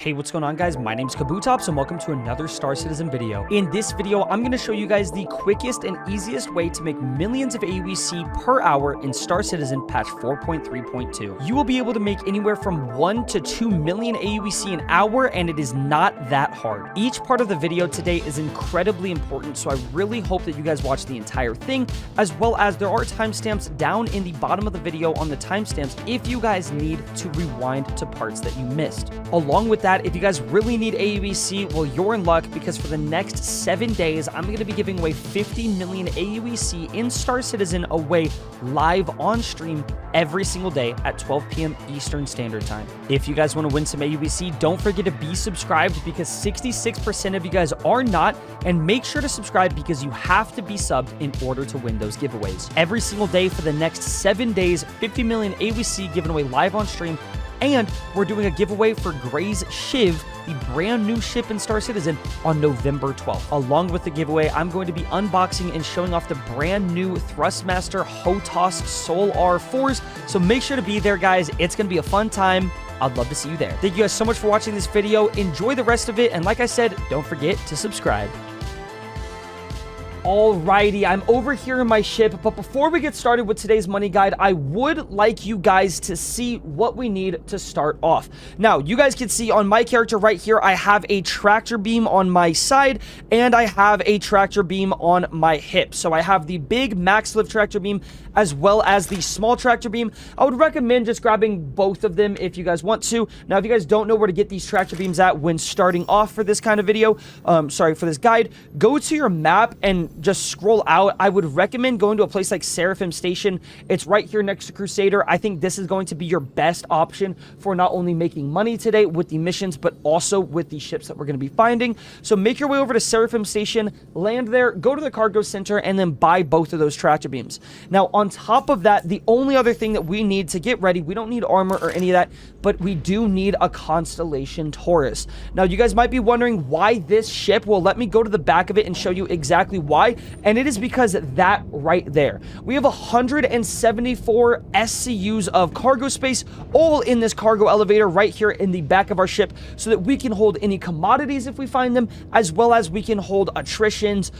Hey, what's going on, guys? My name's Kabutops and welcome to another Star Citizen video. In this video, I'm going to show you guys the quickest and easiest way to make millions of aUEC per hour in Star Citizen patch 4.3.2. You will be able to make anywhere from 1 to 2 million aUEC an hour, and it is not that hard. Each part of the video today is incredibly important, so I really hope that you guys watch the entire thing, as well as there are timestamps down in the bottom of the video on the timestamps if you guys need to rewind to parts that you missed. Along with that, if you guys really need aUEC, well, you're in luck, because for the next 7 days, I'm going to be giving away 50 million aUEC in Star Citizen away live on stream every single day at 12 p.m. Eastern Standard Time. If you guys want to win some aUEC, don't forget to be subscribed, because 66% of you guys are not, and make sure to subscribe because you have to be subbed in order to win those giveaways. Every single day for the next 7 days, 50 million aUEC given away live on stream. And we're doing a giveaway for Gray's Shiv, the brand new ship in Star Citizen, on November 12th. Along with the giveaway, I'm going to be unboxing and showing off the brand new Thrustmaster HOTAS Sol R4s. So make sure to be there, guys. It's going to be a fun time. I'd love to see you there. Thank you guys so much for watching this video. Enjoy the rest of it. And like I said, don't forget to subscribe. Alrighty, I'm over here in my ship, but before we get started with today's money guide, I would like you guys to see what we need to start off. Now, you guys can see on my character right here, I have a tractor beam on my side, and I have a tractor beam on my hip. So I have the big max lift tractor beam, as well as the small tractor beam. I would recommend just grabbing both of them if you guys want to. Now, if you guys don't know where to get these tractor beams at when starting off for this kind of video, for this guide, go to your map and just scroll out. I would recommend going to a place like Seraphim Station. It's right here next to Crusader. I think this is going to be your best option for not only making money today with the missions, but also with the ships that we're going to be finding. So make your way over to Seraphim Station, land there, go to the cargo center, and then buy both of those tractor beams. Now, on top of that, the only other thing that we need to get ready, we don't need armor or any of that, but we do need a Constellation Taurus. Now, you guys might be wondering why this ship. Well, let me go to the back of it and show you exactly why. And it is because that right there, we have 174 SCUs of cargo space, all in this cargo elevator right here in the back of our ship, so that we can hold any commodities if we find them, as well as we can hold attritions,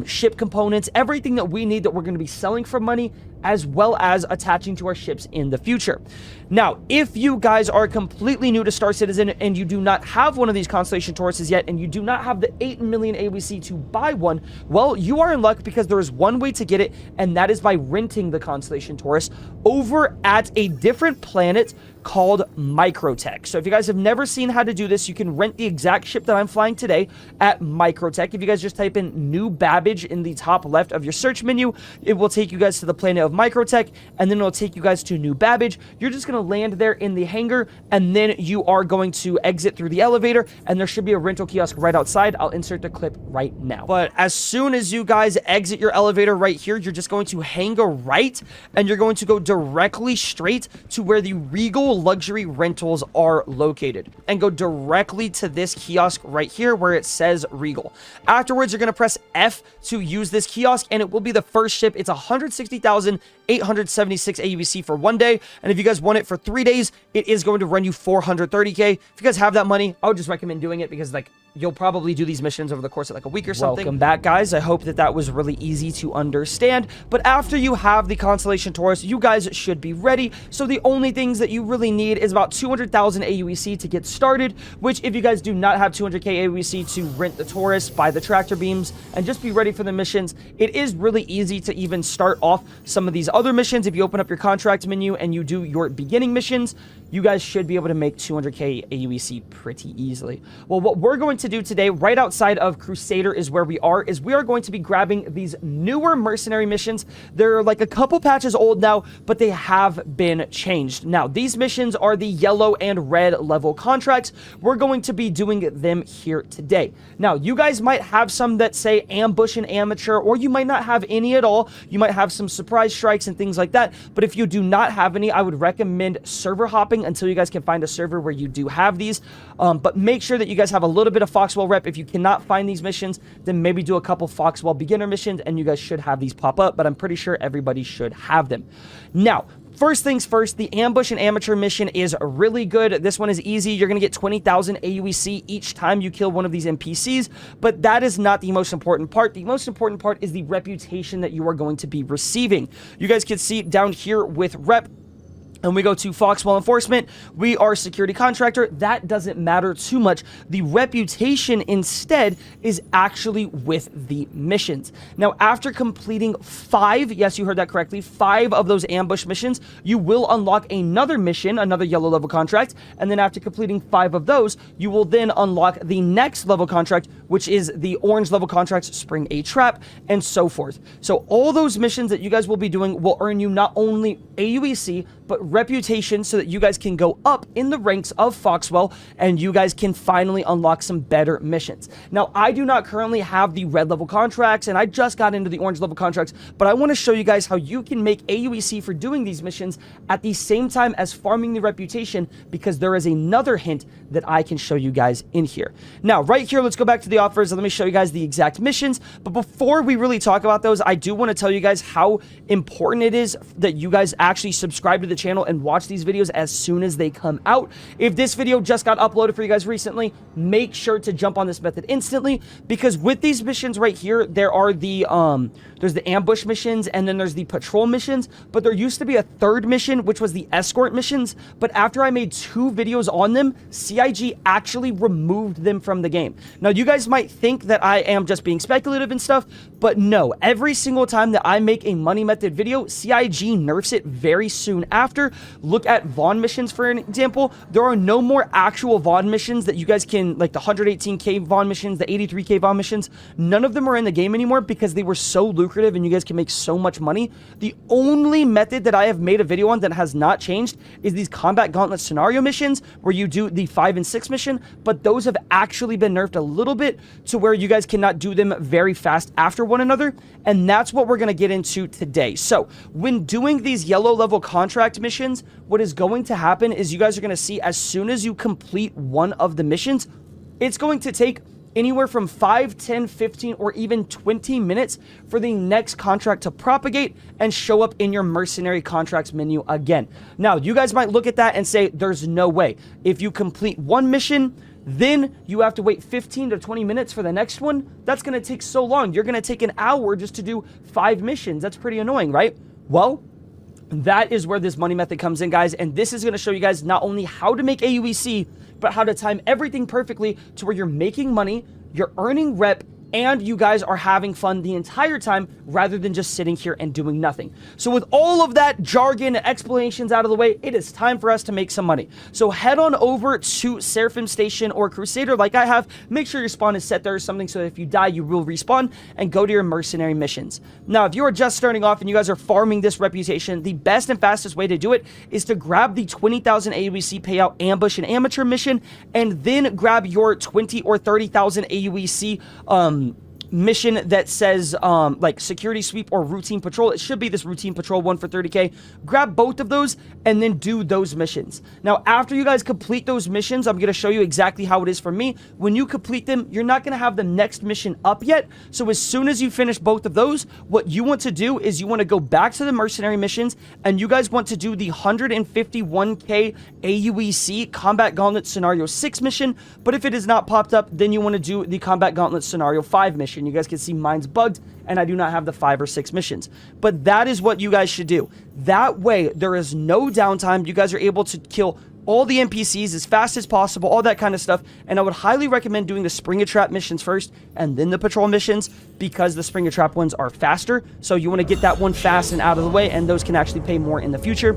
ship components, everything that we need that we're going to be selling for money, as well as attaching to our ships in the future. Now, if you guys are completely new to Star Citizen and you do not have one of these Constellation Tauruses yet, and you do not have the 8 million aUEC to buy one, well, you are in luck, because there is one way to get it, and that is by renting the Constellation Taurus over at a different planet called Microtech. So if you guys have never seen how to do this, you can rent the exact ship that I'm flying today at Microtech. If you guys just type in New Babbage in the top left of your search menu, it will take you guys to the planet of Microtech, and then it'll take you guys to New Babbage. You're just going to land there in the hangar, and then you are going to exit through the elevator, and there should be a rental kiosk right outside. I'll insert the clip right now. But as soon as you guys exit your elevator right here, you're just going to hang a right, and you're going to go directly straight to where the Regal luxury rentals are located, and go directly to this kiosk right here where it says Regal. Afterwards, you're going to press F to use this kiosk, and it will be the first ship. It's 160,876 aUEC for 1 day, and if you guys want it for 3 days, it is going to run you 430k. If you guys have that money, I would just recommend doing it, because like, you'll probably do these missions over the course of like a week or something. Welcome back, guys. I hope that was really easy to understand. But after you have the Constellation Taurus, you guys should be ready. So the only things that you really need is about 200,000 aUEC to get started, which if you guys do not have 200k aUEC to rent the Taurus, buy the tractor beams, and just be ready for the missions, it is really easy to even start off some of these other missions. If you open up your contract menu and you do your beginning missions, you guys should be able to make 200k aUEC pretty easily. Well, what we're going to do today, right outside of Crusader is where we are going to be grabbing these newer mercenary missions. They're like a couple patches old now, but they have been changed. Now, these missions are the yellow and red level contracts. We're going to be doing them here today. Now, you guys might have some that say ambush and amateur, or you might not have any at all. You might have some surprise strikes and things like that. But if you do not have any, I would recommend server hopping until you guys can find a server where you do have these. But make sure that you guys have a little bit of Foxwell rep. If you cannot find these missions, then maybe do a couple Foxwell beginner missions, and you guys should have these pop up, but I'm pretty sure everybody should have them. Now, First things first, the ambush and amateur mission is really good. This one is easy. You're going to get 20,000 aUEC each time you kill one of these NPCs, but that is not the most important part. The most important part is the reputation that you are going to be receiving. You guys can see down here with rep, and we go to Foxwell Enforcement, we are security contractor. That doesn't matter too much. The reputation instead is actually with the missions. Now, after completing 5, yes, you heard that correctly, 5 of those ambush missions, you will unlock another mission, another yellow level contract, and then after completing 5 of those, you will then unlock the next level contract, which is the orange level contracts, Spring a Trap, and so forth. So all those missions that you guys will be doing will earn you not only aUEC, but reputation, so that you guys can go up in the ranks of Foxwell and you guys can finally unlock some better missions. Now, I do not currently have the red level contracts, and I just got into the orange level contracts, but I want to show you guys how you can make aUEC for doing these missions at the same time as farming the reputation, because there is another hint that I can show you guys in here. Now, right here, let's go back to the offers and let me show you guys the exact missions. But before we really talk about those, I do want to tell you guys how important it is that you guys actually subscribe to the channel and watch these videos as soon as they come out. If this video just got uploaded for you guys recently, make sure to jump on this method instantly, because with these missions right here, there are the there's the ambush missions, and then there's the patrol missions, but there used to be a third mission, which was the escort missions, but after I made 2 videos on them, CIG actually removed them from the game. Now, you guys might think that I am just being speculative and stuff, but no, every single time that I make a money method video, CIG nerfs it very soon after. Look at Vaughn missions, for an example. There are no more actual Vaughn missions that you guys can, like the 118k Vaughn missions, the 83k Vaughn missions, none of them are in the game anymore because they were so lucrative and you guys can make so much money. The only method that I have made a video on that has not changed is these combat gauntlet scenario missions, where you do the 5 and 6 mission, but those have actually been nerfed a little bit to where you guys cannot do them very fast after one another, and that's what we're going to get into today. So when doing these yellow level contract missions, what is going to happen is you guys are going to see, as soon as you complete one of the missions, it's going to take anywhere from 5, 10, 15, or even 20 minutes for the next contract to propagate and show up in your mercenary contracts menu again. Now, you guys might look at that and say, there's no way. If you complete one mission, then you have to wait 15 to 20 minutes for the next one. That's going to take so long. You're going to take an hour just to do 5 missions. That's pretty annoying, right? Well, that is where this money method comes in, guys, and this is going to show you guys not only how to make aUEC, but how to time everything perfectly to where you're making money, you're earning rep, and you guys are having fun the entire time rather than just sitting here and doing nothing. So with all of that jargon and explanations out of the way, it is time for us to make some money. So head on over to Seraphim Station or Crusader like I have. Make sure your spawn is set there or something so that if you die, you will respawn, and go to your mercenary missions. Now, if you are just starting off and you guys are farming this reputation, the best and fastest way to do it is to grab the 20,000 aUEC payout ambush and amateur mission, and then grab your 20 or 30,000 aUEC mission that says like security sweep or routine patrol. It should be this routine patrol one for 30k. Grab both of those and then do those missions. Now, after you guys complete those missions, I'm going to show you exactly how it is for me. When you complete them, you're not going to have the next mission up yet. So as soon as you finish both of those, what you want to do is you want to go back to the mercenary missions, and you guys want to do the 151k aUEC combat gauntlet scenario 6 mission. But if it is not popped up, then you want to do the combat gauntlet scenario 5 mission. You guys can see mine's bugged and I do not have the 5 or 6 missions, but that is what you guys should do. That way there is no downtime. You guys are able to kill all the NPCs as fast as possible, all that kind of stuff. And I would highly recommend doing the Spring a Trap missions first and then the patrol missions, because the Spring a Trap ones are faster. So you want to get that one fast and out of the way, and those can actually pay more in the future.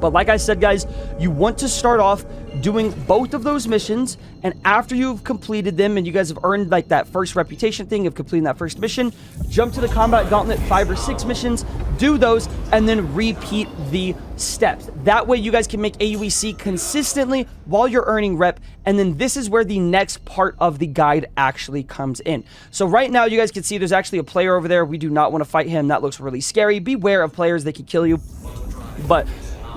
But like I said, guys, you want to start off doing both of those missions, and after you've completed them and you guys have earned like that first reputation thing of completing that first mission, jump to the combat gauntlet 5 or 6 missions, do those, and then repeat the steps. That way you guys can make aUEC consistently while you're earning rep, and then this is where the next part of the guide actually comes in. So right now you guys can see there's actually a player over there. We do not want to fight him. That looks really scary. Beware of players, they could kill you. But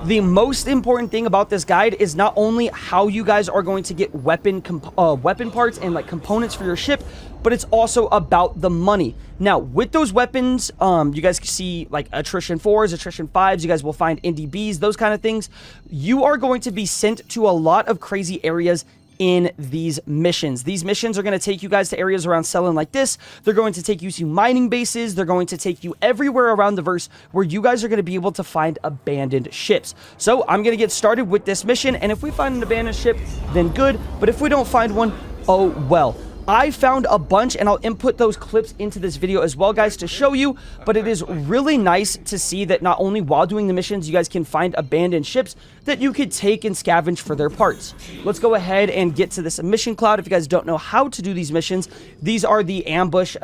The most important thing about this guide is not only how you guys are going to get weapon parts and like components for your ship, but it's also about the money. Now, with those weapons, you guys can see like attrition 4s, attrition 5s, you guys will find NDBs, those kind of things. You are going to be sent to a lot of crazy areas in these missions. These missions are going to take you guys to areas around Selin like this. They're going to take you to mining bases. They're going to take you everywhere around the verse where you guys are going to be able to find abandoned ships. So I'm going to get started with this mission, and if we find an abandoned ship, then good. But if we don't find one, oh well. I found a bunch, and I'll input those clips into this video as well, guys, to show you. But it is really nice to see that not only while doing the missions, you guys can find abandoned ships that you could take and scavenge for their parts. Let's go ahead and get to this mission cloud. If you guys don't know how to do these missions, these are the ambush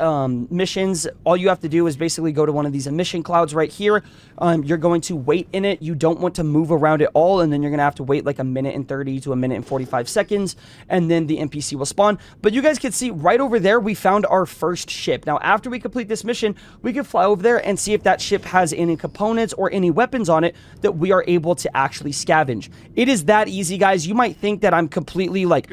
missions. All you have to do is basically go to one of these emission clouds right here. You're going to wait in it. You don't want to move around at all, and then you're going to have to wait like a minute and 30 to a minute and 45 seconds, and then the NPC will spawn. But you guys can see right over there, we found our first ship. Now, after we complete this mission, we can fly over there and see if that ship has any components or any weapons on it that we are able to actually scavenge. It is that easy, guys. You might think that I'm completely like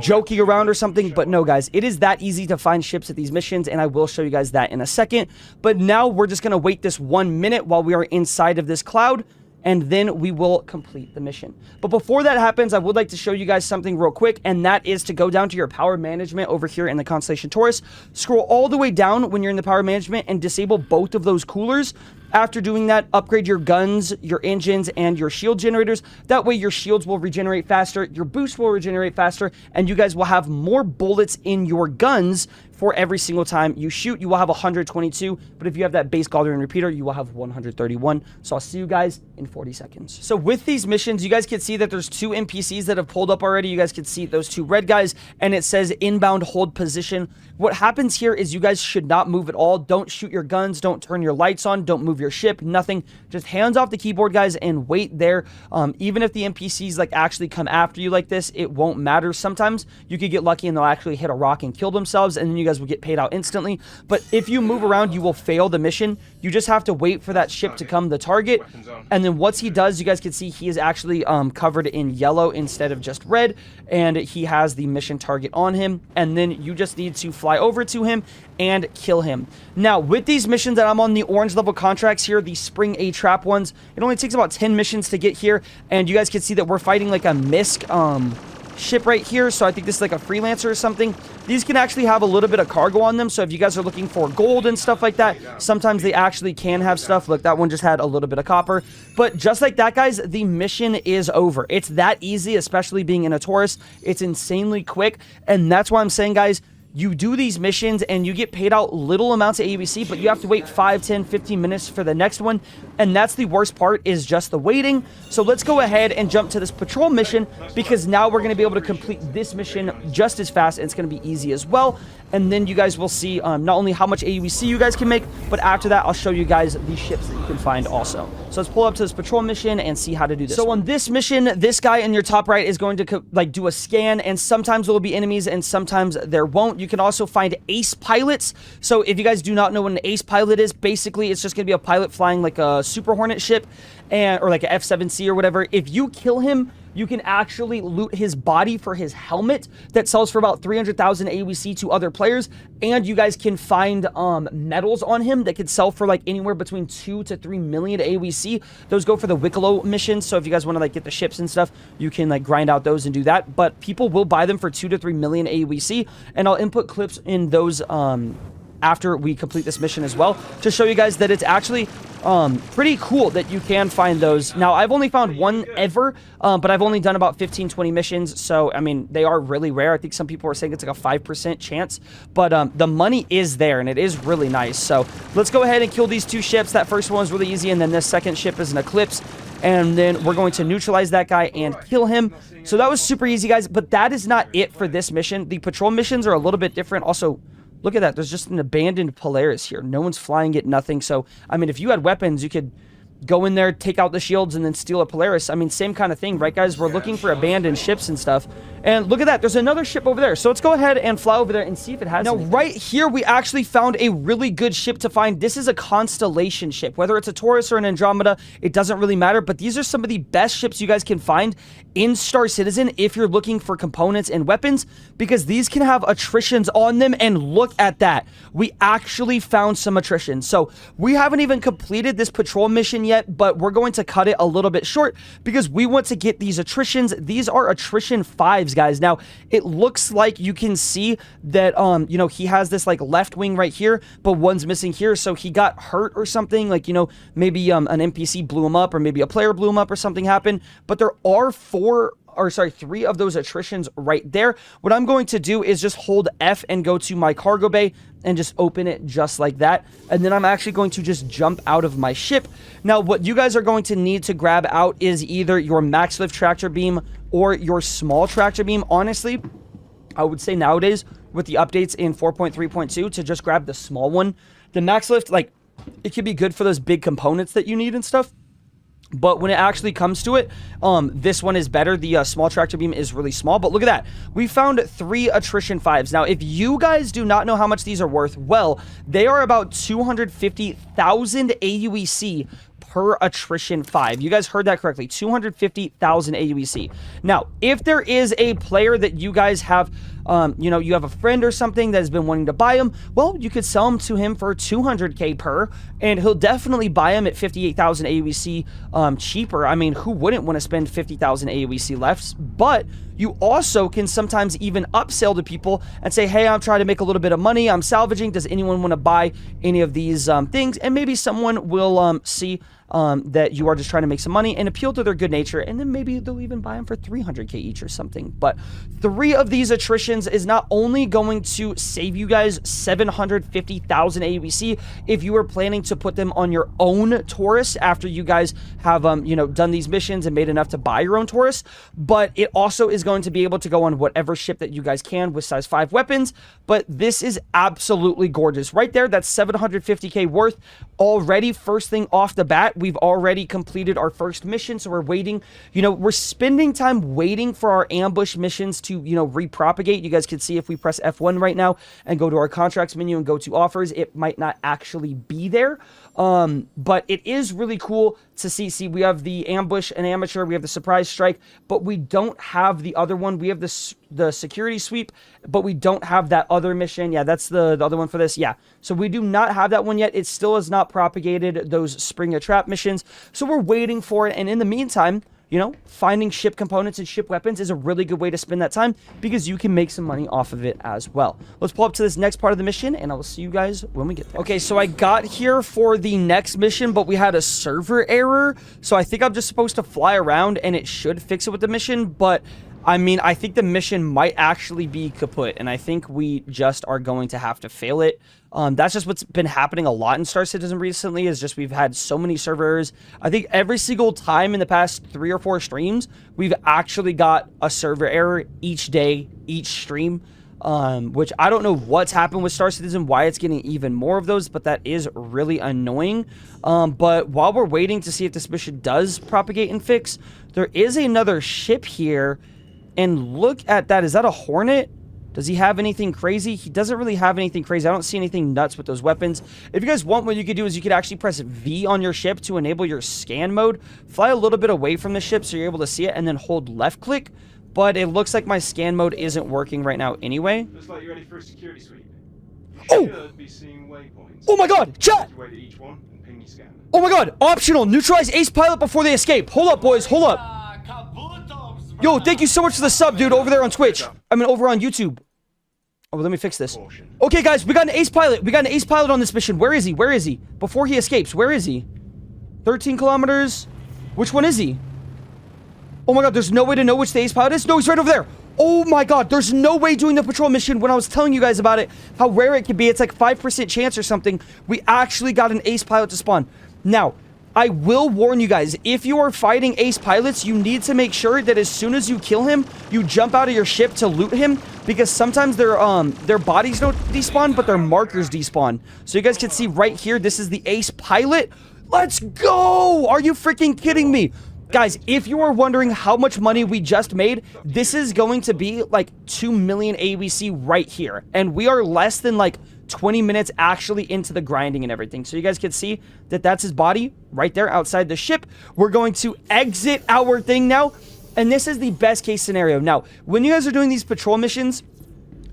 joking around or something, but no, guys, it is that easy to find ships at these missions, and I will show you guys that in a second. But now we're just going to wait this 1 minute while we are inside of this cloud, and then we will complete the mission. But before that happens, I would like to show you guys something real quick, and that is to go down to your power management over here in the Constellation Taurus. Scroll all the way down when you're in the power management and disable both of those coolers. After doing that, upgrade your guns, your engines, and your shield generators. That way your shields will regenerate faster, your boost will regenerate faster, and you guys will have more bullets in your guns for every single time you shoot. You will have 122, but if you have that base Galdrian repeater, you will have 131. So I'll see you guys in 40 seconds. So with these missions, you guys can see that there's 2 NPCs that have pulled up already. You guys can see those 2 red guys, and it says inbound hold position. What happens here is you guys should not move at all. Don't shoot your guns, don't turn your lights on, don't move your ship, nothing. Just hands off the keyboard, guys, and wait there. Even if the NPCs like actually come after you like this, it won't matter. Sometimes you could get lucky and they'll actually hit a rock and kill themselves, and then you guys will get paid out instantly. But if you move around, you will fail the mission. You just have to wait for that ship to come the target, and then once he does, you guys can see he is actually covered in yellow instead of just red, and he has the mission target on him, and then you just need to fly over to him and kill him. Now, with these missions that I'm on the orange level contracts here, the Spring A Trap ones, it only takes about 10 missions to get here, and you guys can see that we're fighting like a MISC ship right here. So I think this is like a freelancer or something. These can actually have a little bit of cargo on them, so if you guys are looking for gold and stuff like that, sometimes they actually can have stuff. Look, that one just had a little bit of copper. But just like that, guys, the mission is over. It's that easy, especially being in a Taurus. It's insanely quick, and that's why I'm saying, guys, you do these missions and you get paid out little amounts of aUEC, but you have to wait 5, 10, 15 minutes for the next one. And that's the worst part, is just the waiting. So let's go ahead and jump to this patrol mission, because now we're going to be able to complete this mission just as fast, and it's going to be easy as well. And then you guys will see not only how much aUEC you guys can make, but after that, I'll show you guys the ships that you can find also. So let's pull up to this patrol mission and see how to do this. So on this mission, this guy in your top right is going to like do a scan, and sometimes there will be enemies and sometimes there won't. You can also find ace pilots. So if you guys do not know what an ace pilot is, basically it's just going to be a pilot flying like a Super Hornet ship, or like a F7C or whatever. If you kill him, you can actually loot his body for his helmet that sells for about 300,000 aUEC to other players, and you guys can find medals on him that could sell for like anywhere between 2 to 3 million aUEC. Those go for the Wicklow missions, so if you guys want to like get the ships and stuff, you can like grind out those and do that. But people will buy them for 2 to 3 million aUEC, and I'll input clips in those after we complete this mission as well, to show you guys that it's actually pretty cool that you can find those. Now, I've only found one ever, but I've only done about 15-20 missions, so I mean, they are really rare. I think some people are saying it's like a 5% chance, but the money is there, and it is really nice. So let's go ahead and kill these 2 ships. That first one is really easy, and then this second ship is an Eclipse, and then we're going to neutralize that guy and kill him. So that was super easy, guys, but that is not it for this mission. The patrol missions are a little bit different. Also, look at that. There's just an abandoned Polaris here. No one's flying it, nothing. So, I mean, if you had weapons, you could go in there, take out the shields, and then steal a Polaris. I mean, same kind of thing, right, guys? We're looking for abandoned ships and stuff. And look at that. There's another ship over there. So let's go ahead and fly over there and see if it has anything. Right here, we actually found a really good ship to find. This is a Constellation ship. Whether it's a Taurus or an Andromeda, it doesn't really matter. But these are some of the best ships you guys can find in Star Citizen if you're looking for components and weapons, because these can have attritions on them. And look at that. We actually found some attrition. So we haven't even completed this patrol mission yet, but we're going to cut it a little bit short because we want to get these attritions. These are attrition 5s, guys. Now, it looks like you can see that, you know, he has this, like, left wing right here, but one's missing here, so he got hurt or something, like, you know, maybe an NPC blew him up, or maybe a player blew him up or something happened, but there are 3 of those attritions right there. What I'm going to do is just hold F and go to my cargo bay and just open it just like that. And then I'm actually going to just jump out of my ship. Now, what you guys are going to need to grab out is either your max lift tractor beam or your small tractor beam. Honestly, I would say nowadays with the updates in 4.3.2 to just grab the small one. The max lift, like, it could be good for those big components that you need and stuff. But when it actually comes to it, this one is better. The small tractor beam is really small. But look at that. We found 3 attrition 5s. Now, if you guys do not know how much these are worth, well, they are about 250,000 AUEC per attrition 5. You guys heard that correctly. 250,000 AUEC. Now, if there is a player that you guys have, you know, you have a friend or something that has been wanting to buy them, well, you could sell them to him for 200k per, and he'll definitely buy them at 58,000 AUEC cheaper. I mean, who wouldn't want to spend 50,000 AUEC left? But you also can sometimes even upsell to people and say, hey, I'm trying to make a little bit of money. I'm salvaging. Does anyone want to buy any of these things? And maybe someone will see that you are just trying to make some money and appeal to their good nature, and then maybe they'll even buy them for 300k each or something. But 3 of these attritions is not only going to save you guys 750,000 AUEC if you are planning to put them on your own Taurus after you guys have you know, done these missions and made enough to buy your own Taurus, but it also is going to be able to go on whatever ship that you guys can with size 5 weapons. But this is absolutely gorgeous right there. That's 750k worth already. First thing off the bat, we've already completed our first mission, so we're waiting. You know, we're spending time waiting for our ambush missions to, you know, repropagate. You guys can see if we press F1 right now and go to our contracts menu and go to offers, it might not actually be there. But it is really cool to see we have the ambush and amateur, we have the surprise strike, but we don't have the other one. We have the security sweep, but we don't have that other mission. Yeah, that's the other one for this. Yeah, so we do not have that one yet. It still has not propagated those spring a trap missions, so we're waiting for it. And in the meantime, you know, finding ship components and ship weapons is a really good way to spend that time because you can make some money off of it as well. Let's pull up to this next part of the mission, and I will see you guys when we get there. Okay, so I got here for the next mission, but we had a server error, so I think I'm just supposed to fly around, and it should fix it with the mission, but I mean, I think the mission might actually be kaput, and I think we just are going to have to fail it. That's just what's been happening a lot in Star Citizen recently, is just we've had so many server errors. I think every single time in the past 3 or 4 streams, we've actually got a server error each day, each stream, which I don't know what's happened with Star Citizen, why it's getting even more of those, but that is really annoying. But while we're waiting to see if this mission does propagate and fix, there is another ship here. And look at that. Is that a Hornet? Does he have anything crazy? He doesn't really have anything crazy. I don't see anything nuts with those weapons. If you guys want, what you could do is you could actually press V on your ship to enable your scan mode. Fly a little bit away from the ship so you're able to see it, and then hold left click. But it looks like my scan mode isn't working right now anyway. Looks like you're ready for a security sweep. Oh! Should be seeing waypoints. Oh my god! Chat! Each one and ping your scan. Oh my god! Optional! Neutralize ace pilot before they escape. Hold up, boys. Hold up. Yo, thank you so much for the sub, dude, over there on Twitch. I mean, over on YouTube. Oh, let me fix this. Okay, guys, we got an ace pilot. We got an ace pilot on this mission. Where is he? Where is he? Before he escapes, where is he? 13 kilometers. Which one is he? Oh my god, there's no way to know which the ace pilot is? No, he's right over there. Oh my god, there's no way doing the patrol mission. When I was telling you guys about it, how rare it could be, it's like 5% chance or something. We actually got an ace pilot to spawn. Now, I will warn you guys, if you are fighting ace pilots, you need to make sure that as soon as you kill him, you jump out of your ship to loot him, because sometimes their bodies don't despawn, but their markers despawn. So you guys can see right here, this is the ace pilot. Let's go! Are you freaking kidding me? Guys, if you are wondering how much money we just made, this is going to be like 2 million aUEC right here. And we are less than like 20 minutes actually into the grinding and everything. So you guys can see that that's his body right there outside the ship. We're going to exit our thing now. And this is the best case scenario. Now, when you guys are doing these patrol missions,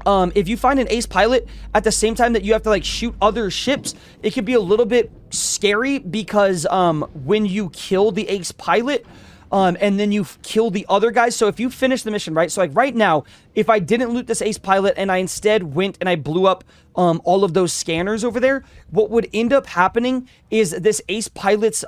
if you find an ace pilot at the same time that you have to like shoot other ships, it could be a little bit scary because when you kill the ace pilot and then you kill the other guys, so if you finish the mission, right, so like right now, if I didn't loot this ace pilot and I instead went and I blew up all of those scanners over there, what would end up happening is this ace pilot's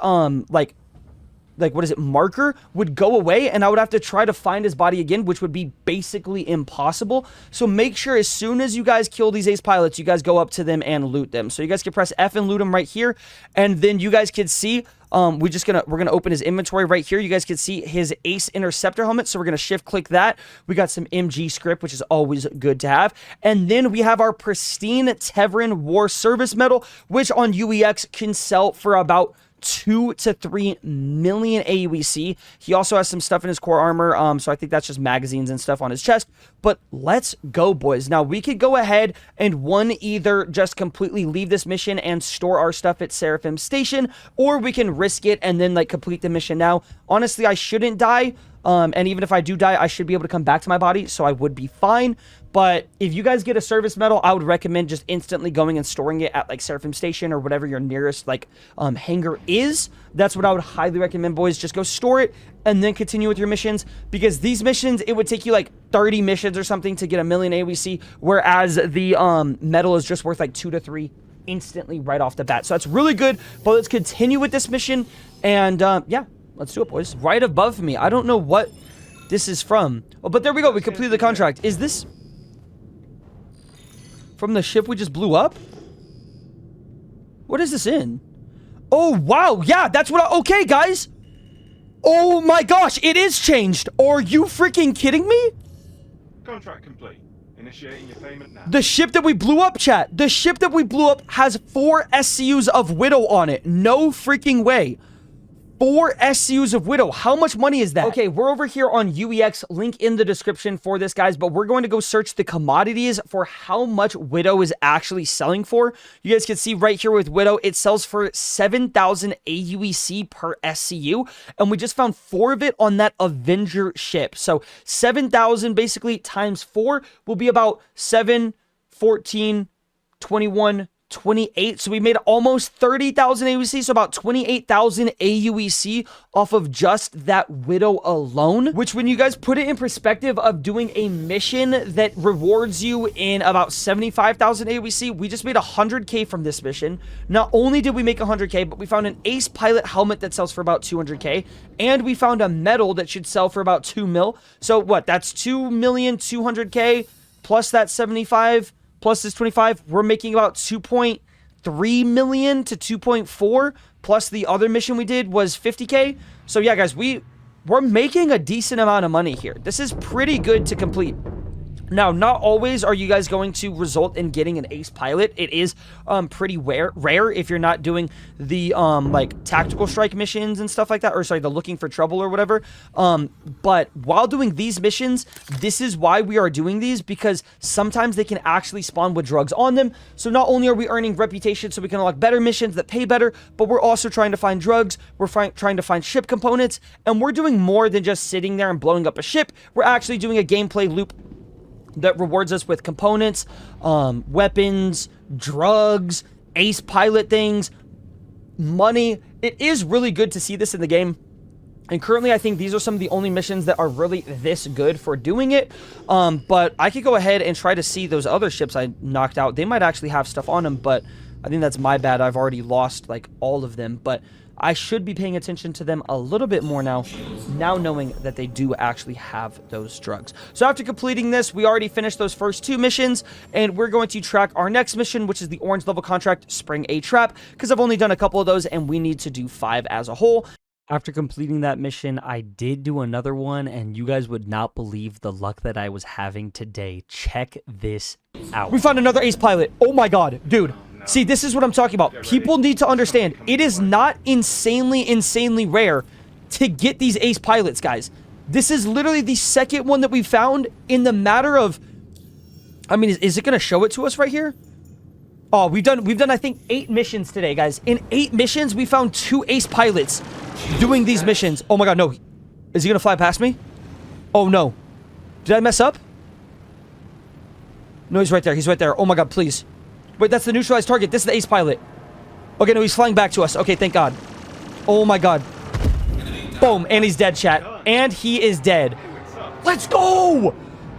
like what is it, marker would go away, and I would have to try to find his body again, which would be basically impossible. So make sure as soon as you guys kill these ace pilots, you guys go up to them and loot them. So you guys can press F and loot them right here, and then you guys can see we're gonna open his inventory right here. You guys can see his ace interceptor helmet, so we're gonna shift click that. We got some MG script, which is always good to have, and then we have our pristine Tevran war service medal, which on aUEC can sell for about 2 to 3 million aUEC. He also has some stuff in his core armor, so I think that's just magazines and stuff on his chest. But let's go, boys. Now, we could go ahead and either just completely leave this mission and store our stuff at Seraphim Station, or we can risk it and then, like, complete the mission now. Honestly, I shouldn't die, and even if I do die, I should be able to come back to my body, so I would be fine. But if you guys get a service medal, I would recommend just instantly going and storing it at like Seraphim Station or whatever your nearest like hangar is. That's what I would highly recommend, boys. Just go store it and then continue with your missions, because these missions, it would take you like 30 missions or something to get a million aUEC, whereas the medal is just worth like 2 to 3 instantly right off the bat. So that's really good. But let's continue with this mission, and yeah, let's do it, boys. Right above me, I don't know what this is from. Oh, but there we go. We completed the contract. Is this from the ship we just blew up? What is this in? Oh, wow. Yeah, that's what okay, guys. Oh, my gosh. It is changed. Are you freaking kidding me? Contract complete. Initiating your payment now. The ship that we blew up, chat. The ship that we blew up has 4 SCUs of Widow on it. No freaking way. 4 SCUs of Widow. How much money is that? Okay, we're over here on aUEC. Link in the description for this, guys. But we're going to go search the commodities for how much Widow is actually selling for. You guys can see right here with Widow, it sells for 7,000 aUEC per SCU. And we just found 4 of it on that Avenger ship. So 7,000 basically times 4 will be about 7, 14, 21, 28. So we made almost 30,000 aUEC, so about 28,000 aUEC off of just that Widow alone, which when you guys put it in perspective of doing a mission that rewards you in about 75,000 aUEC, we just made 100k from this mission. Not only did we make 100k, but we found an ace pilot helmet that sells for about 200k, and we found a medal that should sell for about 2 mil. So what, that's 2,200k plus that 75 plus this 25, we're making about 2.3 million to 2.4, plus the other mission we did was 50k. So yeah, guys, we're making a decent amount of money here. This is pretty good to complete. Now, not always are you guys going to result in getting an ace pilot. It is pretty rare if you're not doing the like tactical strike missions and stuff like that, or sorry, the looking for trouble or whatever. But while doing these missions, this is why we are doing these, because sometimes they can actually spawn with drugs on them. So not only are we earning reputation so we can unlock better missions that pay better, but we're also trying to find drugs, we're trying to find ship components, and we're doing more than just sitting there and blowing up a ship. We're actually doing a gameplay loop that rewards us with components, weapons, drugs, ace pilot things, money. It is really good to see this in the game. And currently, I think these are some of the only missions that are really this good for doing it. But I could go ahead and try to see those other ships I knocked out. They might actually have stuff on them, but I think that's my bad. I've already lost, like, all of them. But I should be paying attention to them a little bit more now knowing that they do actually have those drugs. So after completing this, we already finished those first 2 missions, and we're going to track our next mission, which is the orange level contract, Spring a Trap, because I've only done a couple of those, and we need to do 5 as a whole. After completing that mission, I did do another one, and you guys would not believe the luck that I was having today. Check this out. We found another ace pilot. Oh my god, dude. now. See, this is what I'm talking about. People need to understand, it is not insanely rare to get these ace pilots, guys. This is literally the second one that we found in the matter of... I mean, is it going to show it to us right here? Oh, we've done, I think, 8 missions today, guys. In 8 missions, we found 2 ace pilots doing these missions. Oh my god, no. Is he going to fly past me? Oh, no. Did I mess up? No, he's right there. He's right there. Oh my god, please. Wait, that's the neutralized target. This is the ace pilot. Okay, no, he's flying back to us. Okay, thank god. Oh my god. Boom, and he's dead, chat. And he is dead. Let's go!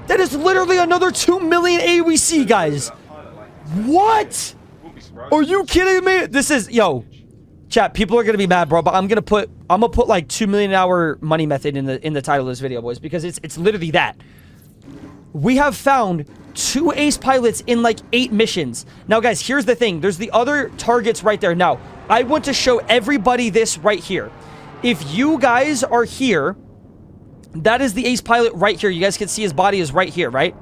That is literally another 2 million aUEC, guys. What? Are you kidding me? This is... Yo. Chat, people are gonna be mad, bro, but I'm gonna put like 2 million hour money method in the title of this video, boys, because it's literally that. We have found 2 ace pilots in like 8 missions. Now, guys, here's the thing. There's the other targets right there. Now, I want to show everybody this right here. If you guys are here, that is the ace pilot right here. You guys can see his body is right here, right?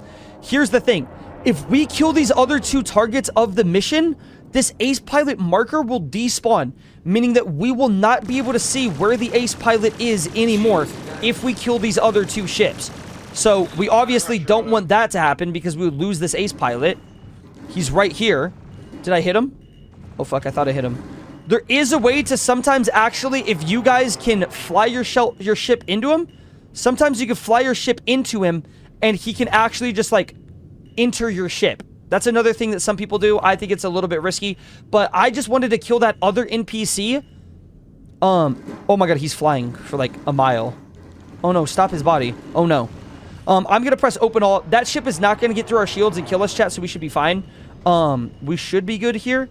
Here's the thing. If we kill these other 2 targets of the mission, this ace pilot marker will despawn, meaning that we will not be able to see where the ace pilot is anymore if we kill these other 2 ships. So, we obviously don't want that to happen because we would lose this ace pilot. He's right here. Did I hit him? Oh, fuck, I thought I hit him. There is a way to sometimes actually, if you guys can fly your ship into him, sometimes you can fly your ship into him and he can actually just, like, enter your ship. That's another thing that some people do. I think it's a little bit risky, but I just wanted to kill that other NPC. Oh my god, he's flying for, like, a mile. Oh no, stop his body. Oh no. I'm gonna press open all. That ship is not gonna get through our shields and kill us, chat, so we should be fine. We should be good here.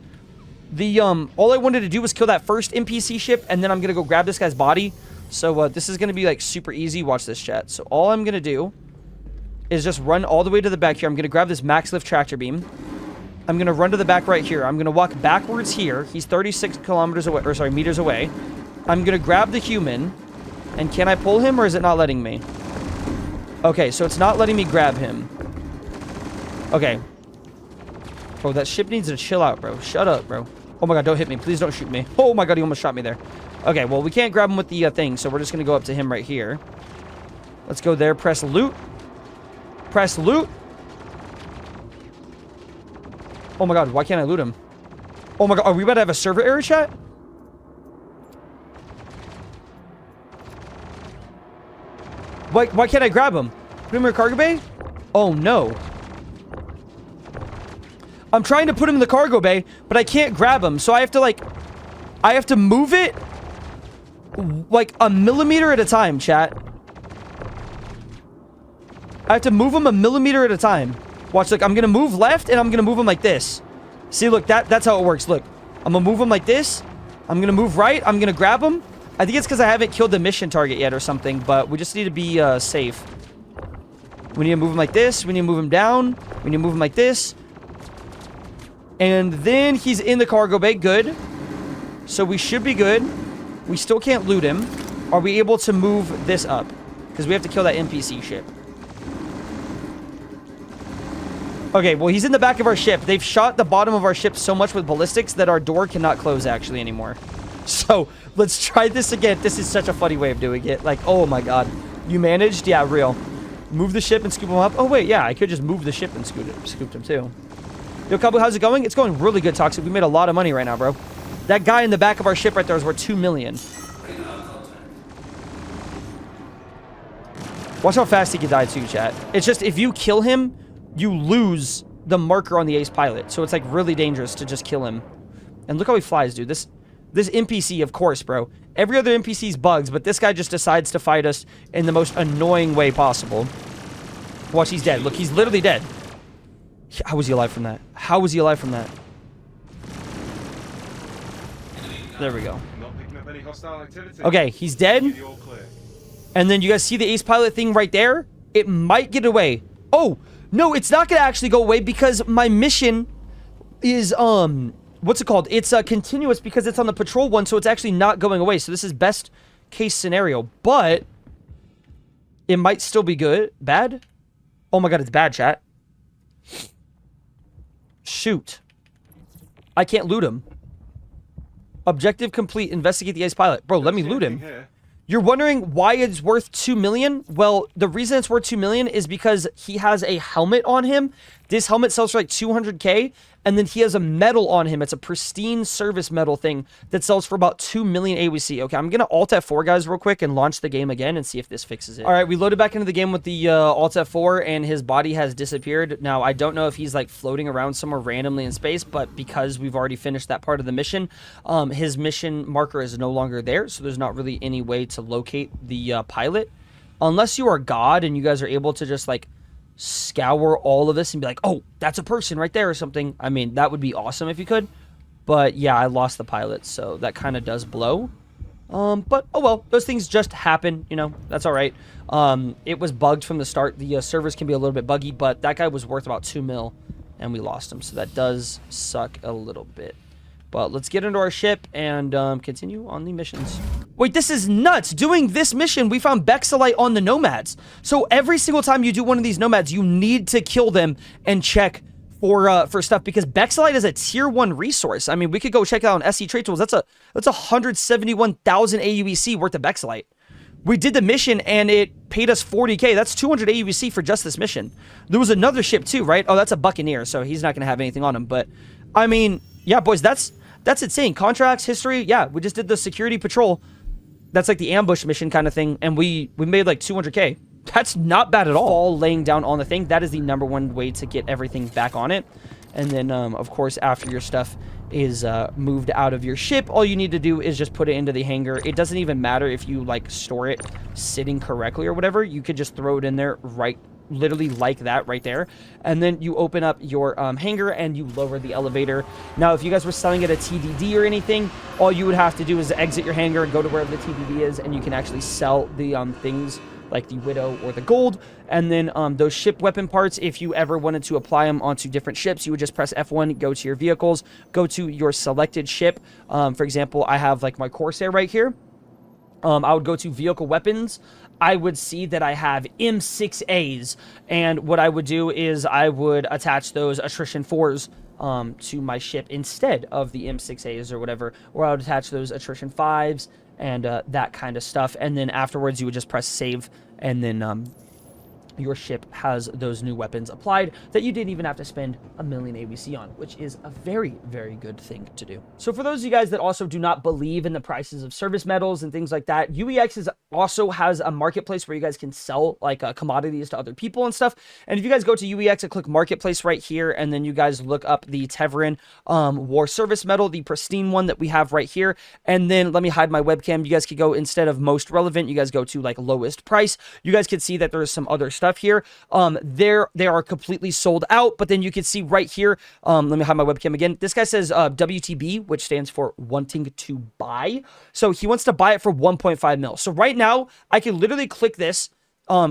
All I wanted to do was kill that first NPC ship, and then I'm gonna go grab this guy's body. So, this is gonna be, like, super easy. Watch this, chat. So, all I'm gonna do is just run all the way to the back here. I'm gonna grab this max lift tractor beam. I'm gonna run to the back right here. I'm gonna walk backwards here. He's 36 kilometers away, or sorry, meters away. I'm gonna grab the human. And can I pull him, or is it not letting me? Okay, so it's not letting me grab him. Okay. Bro, that ship needs to chill out, bro. Shut up, bro. Oh my god, don't hit me. Please don't shoot me. Oh my god, he almost shot me there. Okay, well, we can't grab him with the thing, so we're just gonna go up to him right here. Let's go there. Press loot. Press loot. Oh my god, why can't I loot him? Oh my god, are we about to have a server error, chat? Why can't I grab him? Put him in your cargo bay? Oh no. I'm trying to put him in the cargo bay, but I can't grab him, so I have to, like... I have to move it... like, a millimeter at a time, chat. I have to move him a millimeter at a time. Watch, look, I'm gonna move left, and I'm gonna move him like this. See, look, that's how it works, look. I'm gonna move him like this. I'm gonna move right, I'm gonna grab him. I think it's because I haven't killed the mission target yet or something, but we just need to be, safe. We need to move him like this, we need to move him down, we need to move him like this. And then he's in the cargo bay, good. So we should be good. We still can't loot him. Are we able to move this up? Because we have to kill that NPC ship. Okay, well, he's in the back of our ship. They've shot the bottom of our ship so much with ballistics that our door cannot close, actually, anymore. So, let's try this again. This is such a funny way of doing it. Like, oh my god. You managed? Yeah, real. Move the ship and scoop him up. Oh, wait, yeah, I could just move the ship and scooped him, too. Yo, Kabu, how's it going? It's going really good, Toxic. We made a lot of money right now, bro. That guy in the back of our ship right there is worth 2 million. Watch how fast he can die, too, chat. It's just, if you kill him... you lose the marker on the ace pilot. So it's like really dangerous to just kill him. And look how he flies, dude. This NPC, of course, bro. Every other NPC's bugs, but this guy just decides to fight us in the most annoying way possible. Watch, he's dead. Look, he's literally dead. How was he alive from that? How was he alive from that? There we go. Not picking up any hostile activity. Okay, he's dead. And then you guys see the ace pilot thing right there? It might get away. Oh! No, it's not gonna actually go away because my mission is, what's it called? It's, continuous because it's on the patrol one, so it's actually not going away. So this is best case scenario, but it might still be good. Bad? Oh my god, it's bad, chat. Shoot. I can't loot him. Objective complete. Investigate the ace pilot. Bro, let me loot him. Here. You're wondering why it's worth 2 million? Well, the reason it's worth 2 million is because he has a helmet on him. This helmet sells for like 200k, and then he has a medal on him. It's a pristine service medal thing that sells for about 2 million aUEC. Okay, I'm gonna Alt F4, guys, real quick and launch the game again and see if this fixes it. All right, we loaded back into the game with the Alt F4, and his body has disappeared. Now, I don't know if he's like floating around somewhere randomly in space, but because we've already finished that part of the mission, his mission marker is no longer there, so there's not really any way to locate the pilot. Unless you are God and you guys are able to just like scour all of this and be like, oh, that's a person right there or something. I mean, that would be awesome if you could. But yeah, I lost the pilot, so that kind of does blow. But oh well, those things just happen, you know, that's all right. It was bugged from the start. The servers can be a little bit buggy, but that guy was worth about 2 mil and we lost him, so that does suck a little bit. But let's get into our ship and continue on the missions. Wait, this is nuts. Doing this mission, we found Bexalite on the Nomads. So every single time you do one of these Nomads, you need to kill them and check for stuff, because Bexalite is a tier 1 resource. I mean, we could go check it out on SC Trade Tools. That's 171,000 aUEC worth of Bexalite. We did the mission and it paid us 40k. That's 200 aUEC for just this mission. There was another ship too, right? Oh, that's a Buccaneer, so he's not going to have anything on him. But I mean, yeah, boys, that's insane. Contracts, history, yeah, we just did the security patrol. That's like the ambush mission kind of thing, and we made like 200k. That's not bad at all. Laying down on the thing, that is the #1 way to get everything back on it. And then, of course, after your stuff is moved out of your ship, all you need to do is just put it into the hangar. It doesn't even matter if you, like, store it sitting correctly or whatever. You could just throw it in there literally like that right there, and then you open up your hangar and you lower the elevator. Now, if you guys were selling it a TDD or anything, all you would have to do is exit your hangar and go to wherever the TDD is, and you can actually sell the things like the Widow or the Gold. And then those ship weapon parts, if you ever wanted to apply them onto different ships, you would just press F1, go to your vehicles, go to your selected ship. For example, I have like my Corsair right here. I would go to vehicle weapons. I would see that I have M6As, and what I would do is I would attach those attrition 4s to my ship instead of the M6As or whatever, or I would attach those attrition 5s and that kind of stuff, and then afterwards you would just press save, and then your ship has those new weapons applied that you didn't even have to spend 1 million aUEC on, which is a very, very good thing to do. So for those of you guys that also do not believe in the prices of service metals and things like that, aUEC also has a marketplace where you guys can sell like commodities to other people and stuff. And if you guys go to aUEC and click marketplace right here, and then you guys look up the Teverin war service metal, the pristine one that we have right here, and then let me hide my webcam. You guys could go, instead of most relevant, you guys go to like lowest price. You guys can see that there's some other stuff here. They are completely sold out, but then you can see right here, let me hide my webcam again. This guy says WTB, which stands for wanting to buy. So he wants to buy it for 1.5 mil. So right now I can literally click this,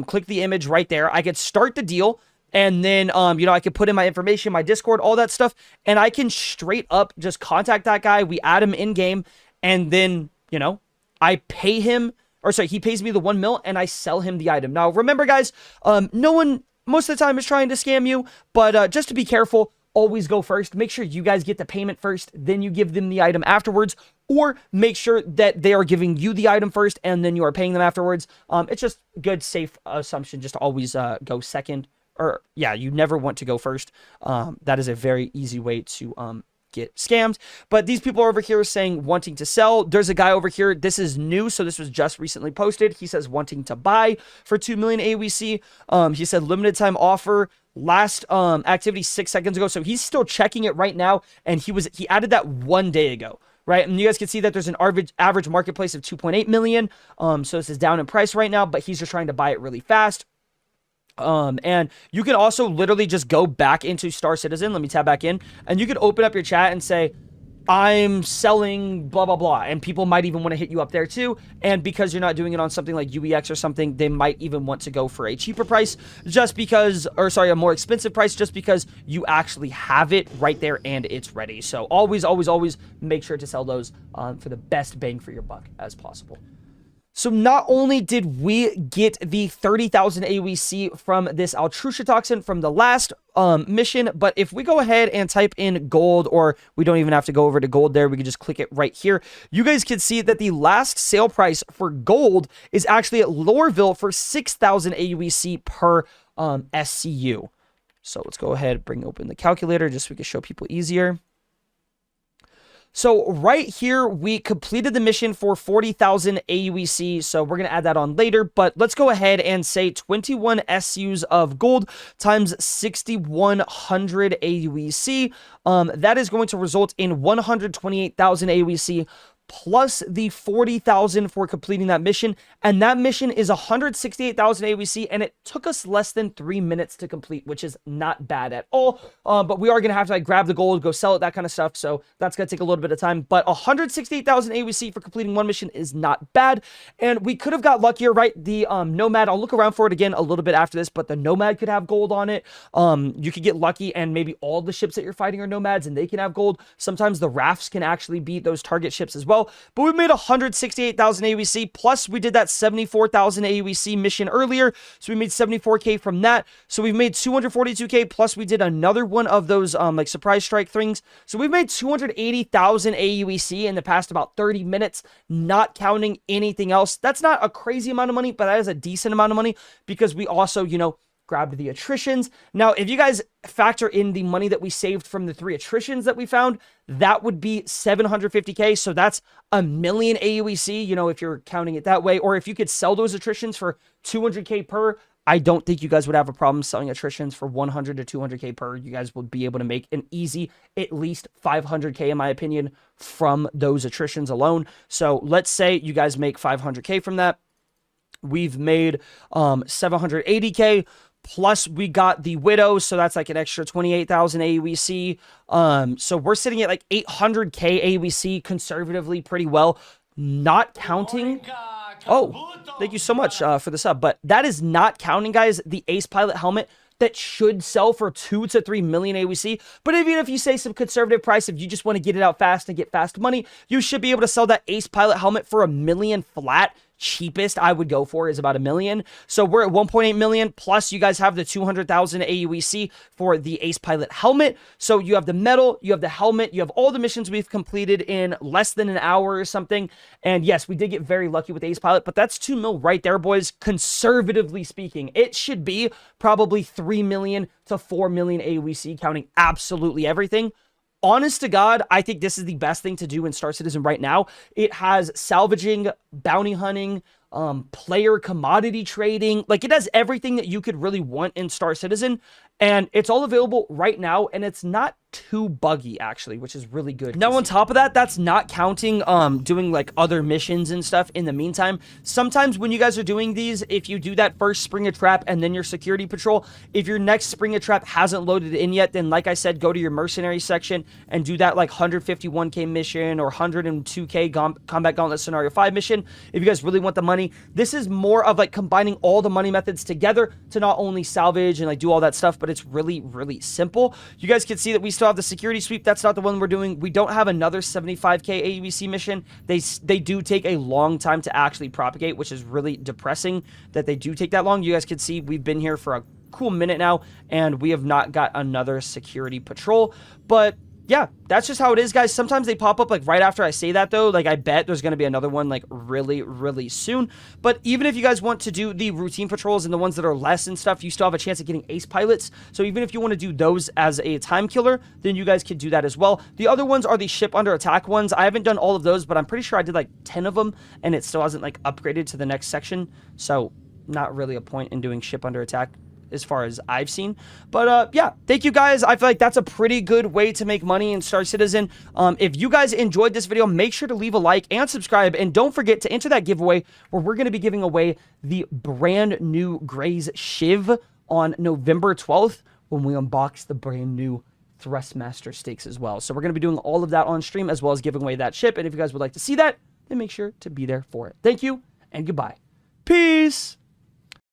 click the image right there. I could start the deal, and then, you know, I could put in my information, my Discord, all that stuff, and I can straight up just contact that guy. We add him in game, and then, you know, I pay him, or sorry, he pays me the 1 mil and I sell him the item. Now, remember guys, no one most of the time is trying to scam you, but just to be careful, always go first. Make sure you guys get the payment first, then you give them the item afterwards, or make sure that they are giving you the item first and then you are paying them afterwards. It's just good, safe assumption just to always go second, or yeah, you never want to go first. That is a very easy way to get scammed. But these people over here are saying wanting to sell. There's a guy over here, this is new, so this was just recently posted. He says wanting to buy for 2 million aUEC. He said limited time offer, last activity 6 seconds ago, so he's still checking it right now, and he added that 1 day ago, right? And you guys can see that there's an average marketplace of 2.8 million. So this is down in price right now, but he's just trying to buy it really fast. And you can also literally just go back into Star Citizen. Let me tab back in, and you can open up your chat and say, I'm selling blah, blah, blah. And people might even want to hit you up there too. And because you're not doing it on something like aUEC or something, they might even want to go for a cheaper price just because, or sorry, a more expensive price just because you actually have it right there and it's ready. So always, always, always make sure to sell those for the best bang for your buck as possible. So not only did we get the 30,000 aUEC from this Altrucia toxin from the last mission, but if we go ahead and type in gold, or we don't even have to go over to gold there, we can just click it right here. You guys can see that the last sale price for gold is actually at Loreville for 6,000 aUEC per SCU. So let's go ahead and bring open the calculator just so we can show people easier. So right here, we completed the mission for 40,000 aUEC, so we're going to add that on later, but let's go ahead and say 21 SUs of gold times 6,100 aUEC. That is going to result in 128,000 aUEC plus the 40,000 for completing that mission, and that mission is 168,000 aUEC, and it took us less than 3 minutes to complete, which is not bad at all. But we are gonna have to like grab the gold, go sell it, that kind of stuff, so that's gonna take a little bit of time. But 168,000 aUEC for completing one mission is not bad, and we could have got luckier, right? The Nomad, I'll look around for it again a little bit after this, but the Nomad could have gold on it. You could get lucky, and maybe all the ships that you're fighting are Nomads, and they can have gold. Sometimes the rafts can actually be those target ships as well. But we made 168,000 aUEC, plus we did that 74,000 aUEC mission earlier, so we made 74k from that. So we've made 242k, plus we did another one of those like surprise strike things. So we've made 280,000 aUEC in the past about 30 minutes, not counting anything else. That's not a crazy amount of money, but that is a decent amount of money because we also, you know, grabbed the attritions. Now, if you guys factor in the money that we saved from the 3 attritions that we found, that would be 750k. So that's a million aUEC, you know, if you're counting it that way. Or if you could sell those attritions for 200k per, I don't think you guys would have a problem selling attritions for 100 to 200k per. You guys would be able to make an easy, at least 500k in my opinion, from those attritions alone. So let's say you guys make 500k from that. We've made 780k. Plus, we got the Widow, so that's like an extra 28,000 aUEC. So we're sitting at like 800k aUEC conservatively pretty well, not counting... Oh, thank you so much for the sub. But that is not counting, guys, the Ace Pilot helmet that should sell for 2 to 3 million aUEC. But even if you say some conservative price, if you just want to get it out fast and get fast money, you should be able to sell that Ace Pilot helmet for $1 million flat. Cheapest I would go for is about $1 million. So we're at 1.8 million, plus you guys have the 200,000 aUEC for the Ace Pilot helmet. So you have the medal, you have the helmet, you have all the missions we've completed in less than an hour or something. And yes, we did get very lucky with Ace Pilot, but that's 2 mil right there, boys. Conservatively speaking, it should be probably 3 million to 4 million aUEC, counting absolutely everything. Honest to God, I think this is the best thing to do in Star Citizen right now. It has salvaging, bounty hunting, player commodity trading. Like, it has everything that you could really want in Star Citizen, and it's all available right now, and it's not too buggy, actually, which is really good. Now, on top of that, that's not counting doing like other missions and stuff in the meantime. Sometimes when you guys are doing these, if you do that first Spring a Trap and then your security patrol, if your next Spring a Trap hasn't loaded in yet, then like I said, go to your mercenary section and do that like 151k mission or 102k Combat Gauntlet Scenario 5 mission if you guys really want the money. This is more of like combining all the money methods together to not only salvage and like do all that stuff, but it's really, really simple. You guys can see that we still have the security sweep. That's not the one we're doing. We don't have another 75k aUEC mission. They do take a long time to actually propagate, which is really depressing that they do take that long. You guys can see we've been here for a cool minute now, and we have not got another security patrol. But yeah, that's just how it is, guys. Sometimes they pop up like right after I say that, though. Like, I bet there's going to be another one like really, really soon. But even if you guys want to do the routine patrols and the ones that are less and stuff, you still have a chance of getting Ace Pilots. So even if you want to do those as a time killer, then you guys could do that as well. The other ones are the ship under attack ones. I haven't done all of those, but I'm pretty sure I did like 10 of them, and it still hasn't like upgraded to the next section. So not really a point in doing ship under attack as far as I've seen. But yeah, thank you guys. I feel like that's a pretty good way to make money in Star Citizen. If you guys enjoyed this video, make sure to leave a like and subscribe, and don't forget to enter that giveaway where we're going to be giving away the brand new Gray's Shiv on November 12th when we unbox the brand new Thrustmaster stakes as well. So we're going to be doing all of that on stream as well as giving away that ship, and if you guys would like to see that, then make sure to be there for it. Thank you and goodbye. Peace.